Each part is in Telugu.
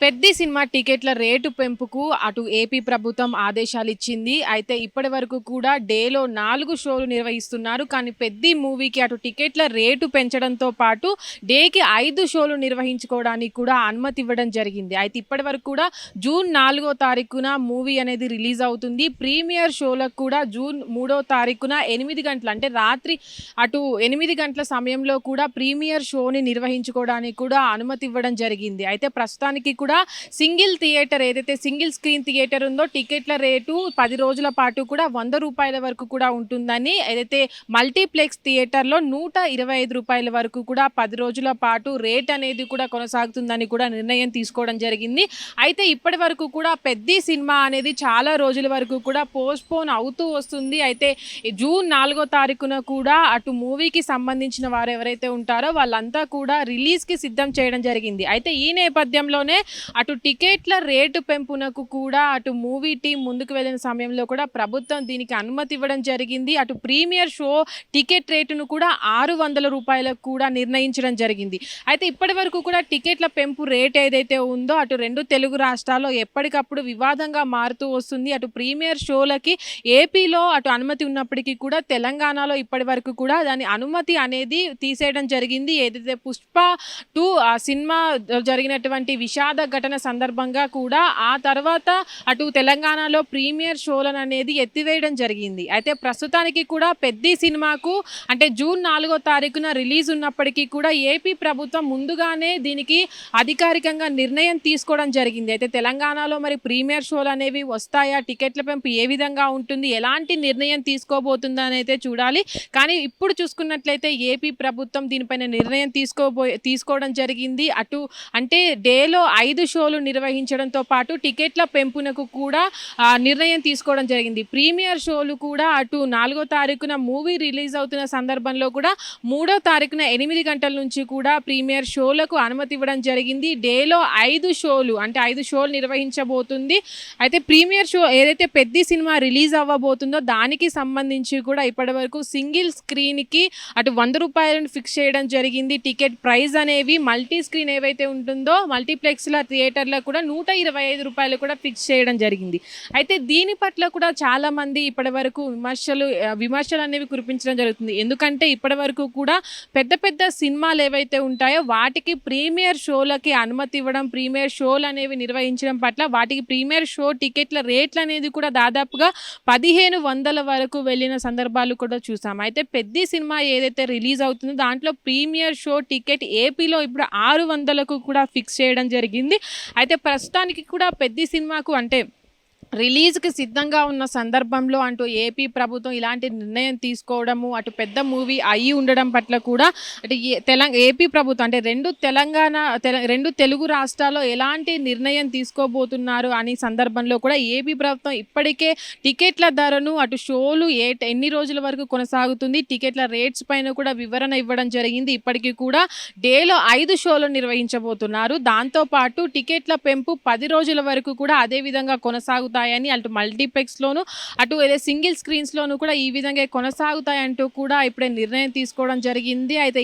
పెద్ది సినిమా టికెట్ల రేటు పెంపుకు అటు ఏపీ ప్రభుత్వం ఆదేశాలు ఇచ్చింది. అయితే ఇప్పటి వరకు కూడా డేలో 4 షోలు నిర్వహిస్తున్నారు. కానీ పెద్ది మూవీకి అటు టికెట్ల రేటు పెంచడంతో పాటు డేకి 5 షోలు నిర్వహించుకోవడానికి కూడా అనుమతి ఇవ్వడం జరిగింది. అయితే ఇప్పటి వరకు కూడా జూన్ 4వ తారీఖున మూవీ అనేది రిలీజ్ అవుతుంది. ప్రీమియర్ షోలకు కూడా జూన్ 3వ తారీఖున 8 గంటలు అంటే రాత్రి అటు 8 గంటల సమయంలో కూడా ప్రీమియర్ షోని నిర్వహించుకోవడానికి కూడా అనుమతి ఇవ్వడం జరిగింది. అయితే ప్రస్తుతానికి కూడా సింగిల్ థియేటర్ ఏదైతే సింగిల్ స్క్రీన్ థియేటర్ ఉందో టికెట్ల రేటు 10 రోజుల పాటు కూడా ₹100 వరకు కూడా ఉంటుందని, ఏదైతే మల్టీప్లెక్స్ థియేటర్లో ₹125 వరకు కూడా 10 రోజుల పాటు రేట్ అనేది కూడా కొనసాగుతుందని కూడా నిర్ణయం తీసుకోవడం జరిగింది. అయితే ఇప్పటి వరకు కూడా పెద్ది సినిమా అనేది చాలా రోజుల వరకు కూడా పోస్ట్పోన్ అవుతూ వస్తుంది. అయితే జూన్ 4వ తారీఖున కూడా అటు మూవీకి సంబంధించిన వారు ఎవరైతే ఉంటారో వాళ్ళంతా కూడా రిలీజ్కి సిద్ధం చేయడం జరిగింది. అయితే ఈ నేపథ్యంలోనే అటు టికెట్ల రేటు పెంపునకు కూడా అటు మూవీ టీం ముందుకు వెళ్ళిన సమయంలో కూడా ప్రభుత్వం దీనికి అనుమతి ఇవ్వడం జరిగింది. అటు ప్రీమియర్ షో టికెట్ రేటును కూడా ₹600 కూడా నిర్ణయించడం జరిగింది. అయితే ఇప్పటి వరకు కూడా టికెట్ల పెంపు రేట్ ఏదైతే ఉందో అటు 2 తెలుగు రాష్ట్రాల్లో ఎప్పటికప్పుడు వివాదంగా మారుతూ వస్తుంది. అటు ప్రీమియర్ షోలకి ఏపీలో అటు అనుమతి ఉన్నప్పటికీ కూడా తెలంగాణలో ఇప్పటి వరకు కూడా దాని అనుమతి అనేది తీసేయడం జరిగింది. ఏదైతే పుష్ప 2 సినిమా జరిగినటువంటి విషాద ఘటన సందర్భంగా కూడా ఆ తర్వాత అటు తెలంగాణలో ప్రీమియర్ షోలను అనేది ఎత్తివేయడం జరిగింది. అయితే ప్రస్తుతానికి కూడా పెద్ది సినిమాకు అంటే జూన్ 4వ తారీఖున రిలీజ్ ఉన్నప్పటికీ కూడా ఏపీ ప్రభుత్వం ముందుగానే దీనికి అధికారికంగా నిర్ణయం తీసుకోవడం జరిగింది. అయితే తెలంగాణలో మరి ప్రీమియర్ షోలు అనేవి వస్తాయా, టికెట్ల పెంపు ఏ విధంగా ఉంటుంది, ఎలాంటి నిర్ణయం తీసుకోబోతుందని అయితే చూడాలి. కానీ ఇప్పుడు చూసుకున్నట్లయితే ఏపీ ప్రభుత్వం దీనిపైన నిర్ణయం తీసుకోవడం జరిగింది. అటు అంటే డేలో 5 షోలు నిర్వహించడంతో పాటు టికెట్ల పెంపునకు కూడా నిర్ణయం తీసుకోవడం జరిగింది. ప్రీమియర్ షోలు కూడా అటు 4వ తారీఖున మూవీ రిలీజ్ అవుతున్న సందర్భంలో కూడా 3వ తారీఖున 8 గంటల నుంచి కూడా ప్రీమియర్ షోలకు అనుమతి ఇవ్వడం జరిగింది. డేలో 5 షోలు అంటే 5 షోలు నిర్వహించబోతుంది. అయితే ప్రీమియర్ షో ఏదైతే పెద్ది సినిమా రిలీజ్ అవ్వబోతుందో దానికి సంబంధించి కూడా ఇప్పటి వరకు సింగిల్ స్క్రీన్కి అటు ₹100 ఫిక్స్ చేయడం జరిగింది. టికెట్ ప్రైస్ అనేవి మల్టీ స్క్రీన్ ఏవైతే ఉంటుందో మల్టీప్లెక్స్ల థియేటర్లో కూడా ₹125 కూడా ఫిక్స్ చేయడం జరిగింది. అయితే దీని పట్ల కూడా చాలామంది ఇప్పటి వరకు విమర్శలు అనేవి కురిపించడం జరుగుతుంది. ఎందుకంటే ఇప్పటి వరకు కూడా పెద్ద పెద్ద సినిమాలు ఏవైతే ఉంటాయో వాటికి ప్రీమియర్ షోలకి అనుమతి ఇవ్వడం, ప్రీమియర్ షోలు అనేవి నిర్వహించడం పట్ల వాటికి ప్రీమియర్ షో టికెట్ల రేట్లు అనేది కూడా దాదాపుగా 1500 వరకు వెళ్ళిన సందర్భాలు కూడా చూసాం. అయితే పెద్ది సినిమా ఏదైతే రిలీజ్ అవుతుందో దాంట్లో ప్రీమియర్ షో టికెట్ ఏపీలో ఇప్పుడు 600కు కూడా ఫిక్స్ చేయడం జరిగింది. అయితే ప్రస్తుతానికి కూడా పెద్ది సినిమాకు అంటే రిలీజ్కి సిద్ధంగా ఉన్న సందర్భంలో అంటూ ఏపీ ప్రభుత్వం ఇలాంటి నిర్ణయం తీసుకోవడము అటు పెద్ద మూవీ అయి ఉండడం పట్ల కూడా అంటే ఏపీ ప్రభుత్వం అంటే రెండు తెలుగు రాష్ట్రాల్లో ఎలాంటి నిర్ణయం తీసుకోబోతున్నారు అనే సందర్భంలో కూడా ఏపీ ప్రభుత్వం ఇప్పటికే టికెట్ల ధరను అటు షోలు ఎన్ని రోజుల వరకు కొనసాగుతుంది, టికెట్ల రేట్స్ పైన కూడా వివరణ ఇవ్వడం జరిగింది. ఇప్పటికీ కూడా డేలో 5 షోలు నిర్వహించబోతున్నారు. దాంతోపాటు టికెట్ల పెంపు 10 రోజుల వరకు కూడా అదే విధంగా కొనసాగుతాయి అని అటు మల్టీప్లెక్స్లోను అటు సింగిల్ స్క్రీన్స్లోను కూడా ఈ విధంగా కొనసాగుతాయంటూ కూడా ఇప్పుడే నిర్ణయం తీసుకోవడం జరిగింది. అయితే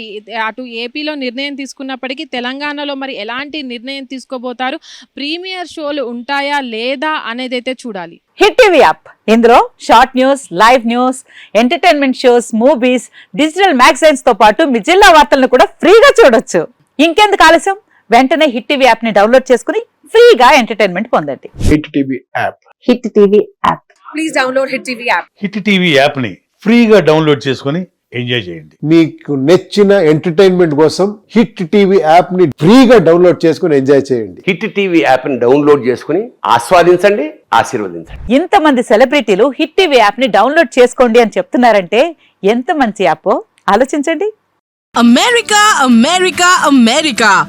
అటు ఏపీలో నిర్ణయం తీసుకున్నప్పటికీ తెలంగాణలో మరి ఎలాంటి నిర్ణయం తీసుకోబోతారు, ప్రీమియర్ షోలు ఉంటాయా లేదా అనేది అయితే చూడాలి. హిట్ టీవీ యాప్ ఇందులో short news, live news, entertainment shows, movies, digital magazines తో పాటు మీ జిల్లా వార్తలను కూడా ఫ్రీగా చూడొచ్చు. ఇంకెందుకు ఆలస్యం, వెంటనే హిట్ టీవీ యాప్ ని డౌన్లోడ్ చేసుకుని ఫ్రీగా ఎంటర్టైన్మెంట్ పొందండి. Hit TV app. Hit TV app. Please download hit TV app. Hit TV app ని ఫ్రీగా డౌన్లోడ్ చేసుకుని ఎంజాయ్ చేయండి. మీకు నచ్చిన ఎంటర్టైన్మెంట్ కోసం హిట్ టీవీ యాప్ ని ఫ్రీగా డౌన్లోడ్ చేసుకుని ఎంజాయ్ చేయండి. హిట్ టీవీ యాప్ ని డౌన్లోడ్ చేసుకుని ఆస్వాదించండి, ఆశీర్వదించండి. ఇంతమంది సెలబ్రిటీలు హిట్ టీవీ యాప్ ని డౌన్లోడ్ చేసుకోండి అని చెప్తున్నారంటే ఎంత మంచి యాప్ ఆలోచించండి. అమెరికా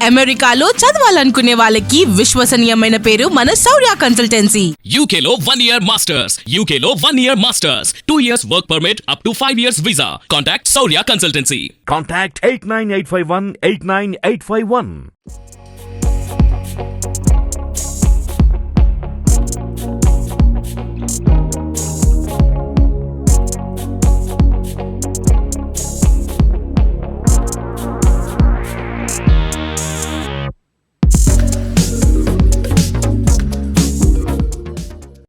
అమెరికాలో చదవాలనుకునే వాళ్ళకి విశ్వసనీయమైన పేరు మన శౌర్య కన్సల్టెన్సీ. UK లో 1 year masters, UK లో 1 year masters, 2 years work permit up to 5 years visa. Contact Saurya Consultancy. Contact 89851 89851.